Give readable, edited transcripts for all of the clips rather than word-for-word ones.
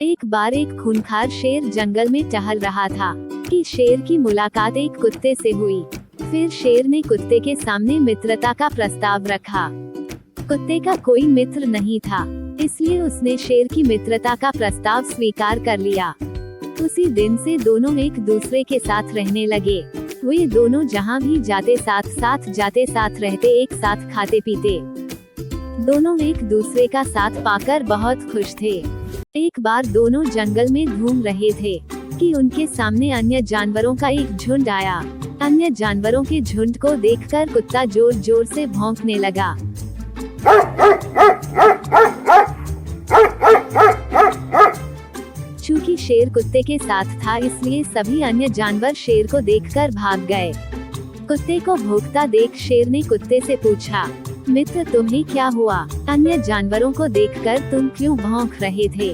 एक बार एक खूंखार शेर जंगल में टहल रहा था कि शेर की मुलाकात एक कुत्ते से हुई। फिर शेर ने कुत्ते के सामने मित्रता का प्रस्ताव रखा। कुत्ते का कोई मित्र नहीं था, इसलिए उसने शेर की मित्रता का प्रस्ताव स्वीकार कर लिया। उसी दिन से दोनों एक दूसरे के साथ रहने लगे। वे दोनों जहाँ भी जाते साथ साथ जाते, साथ रहते, एक साथ खाते पीते। दोनों एक दूसरे का साथ पाकर बहुत खुश थे। एक बार दोनों जंगल में घूम रहे थे कि उनके सामने अन्य जानवरों का एक झुंड आया। अन्य जानवरों के झुंड को देखकर कुत्ता जोर जोर से भौंकने लगा। चूंकि शेर कुत्ते के साथ था, इसलिए सभी अन्य जानवर शेर को देखकर भाग गए। कुत्ते को भौंकता देख शेर ने कुत्ते से पूछा, मित्र, तुम्हें क्या हुआ? अन्य जानवरों को देखकर तुम क्यों भौंक रहे थे?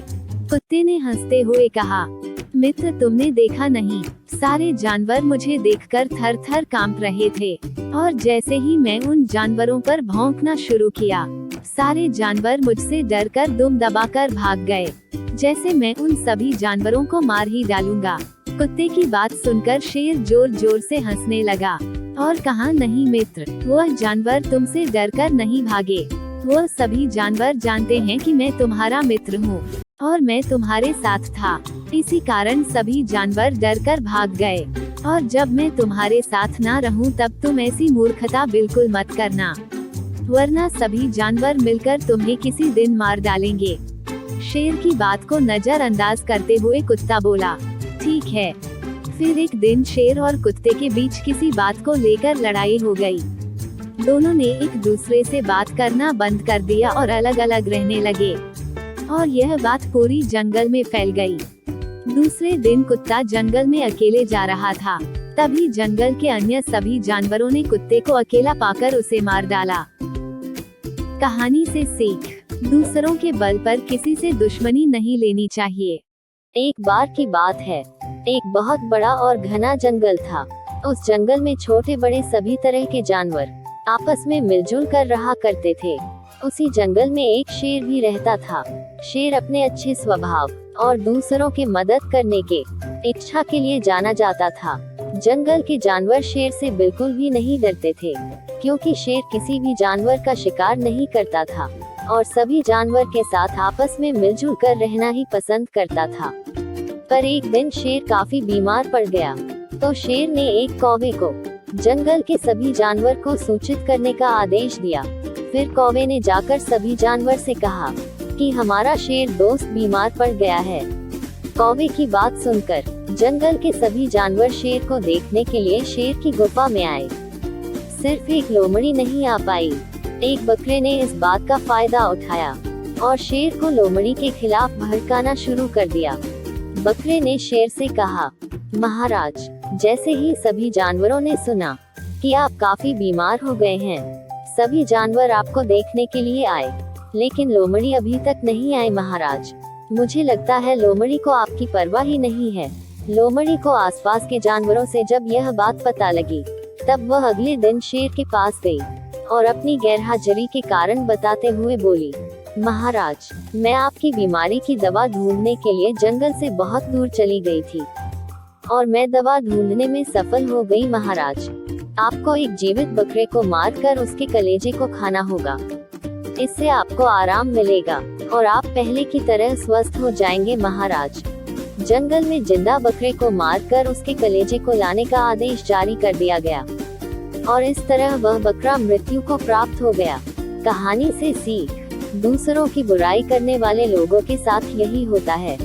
कुत्ते ने हंसते हुए कहा, मित्र, तुमने देखा नहीं, सारे जानवर मुझे देखकर थर थर कांप रहे थे, और जैसे ही मैं उन जानवरों पर भौंकना शुरू किया, सारे जानवर मुझसे डरकर दुम दबाकर भाग गए, जैसे मैं उन सभी जानवरों को मार ही डालूंगा। कुत्ते की बात सुनकर शेर जोर जोर से हंसने लगा और कहा, नहीं मित्र, वह जानवर तुमसे डरकर नहीं भागे। वह सभी जानवर जानते हैं कि मैं तुम्हारा मित्र हूँ और मैं तुम्हारे साथ था, इसी कारण सभी जानवर डरकर भाग गए। और जब मैं तुम्हारे साथ ना रहूं, तब तुम ऐसी मूर्खता बिल्कुल मत करना, वरना सभी जानवर मिलकर तुम्हें किसी दिन मार डालेंगे। शेर की बात को नजरअंदाज करते हुए कुत्ता बोला, ठीक है। फिर एक दिन शेर और कुत्ते के बीच किसी बात को लेकर लड़ाई हो गई। दोनों ने एक दूसरे से बात करना बंद कर दिया और अलग अलग रहने लगे, और यह बात पूरी जंगल में फैल गई। दूसरे दिन कुत्ता जंगल में अकेले जा रहा था, तभी जंगल के अन्य सभी जानवरों ने कुत्ते को अकेला पाकर उसे मार डाला। कहानी से सीख, दूसरों के बल पर किसी से दुश्मनी नहीं लेनी चाहिए। एक बार की बात है, एक बहुत बड़ा और घना जंगल था। उस जंगल में छोटे बड़े सभी तरह के जानवर आपस में मिलजुल कर रहा करते थे। उसी जंगल में एक शेर भी रहता था। शेर अपने अच्छे स्वभाव और दूसरों के मदद करने के इच्छा के लिए जाना जाता था। जंगल के जानवर शेर से बिल्कुल भी नहीं डरते थे, क्योंकि शेर किसी भी जानवर का शिकार नहीं करता था और सभी जानवर के साथ आपस में मिलजुल कर रहना ही पसंद करता था। पर एक दिन शेर काफी बीमार पड़ गया, तो शेर ने एक कौवे को जंगल के सभी जानवर को सूचित करने का आदेश दिया। फिर कौवे ने जाकर सभी जानवर से कहा कि हमारा शेर दोस्त बीमार पड़ गया है। कौवे की बात सुनकर जंगल के सभी जानवर शेर को देखने के लिए शेर की गुफा में आए। सिर्फ एक लोमड़ी नहीं आ पाई। एक बकरे ने इस बात का फायदा उठाया और शेर को लोमड़ी के खिलाफ भड़काना शुरू कर दिया। बकरे ने शेर से कहा, महाराज, जैसे ही सभी जानवरों ने सुना कि आप काफी बीमार हो गए हैं, सभी जानवर आपको देखने के लिए आए, लेकिन लोमड़ी अभी तक नहीं आए महाराज। मुझे लगता है लोमड़ी को आपकी परवाह ही नहीं है। लोमड़ी को आसपास के जानवरों से जब यह बात पता लगी, तब वह अगले दिन शेर के पास गई और अपनी गैरहाजिरी के कारण बताते हुए बोली, महाराज, मैं आपकी बीमारी की दवा ढूंढने के लिए जंगल से बहुत दूर चली गई थी और मैं दवा ढूंढने में सफल हो गई महाराज। आपको एक जीवित बकरे को मारकर उसके कलेजे को खाना होगा। इससे आपको आराम मिलेगा और आप पहले की तरह स्वस्थ हो जाएंगे महाराज। जंगल में जिंदा बकरे को मारकर उसके कलेजे को लाने का आदेश जारी कर दिया गया और इस तरह वह बकरा मृत्यु को प्राप्त हो गया। कहानी से सीख, दूसरों की बुराई करने वाले लोगों के साथ यही होता है।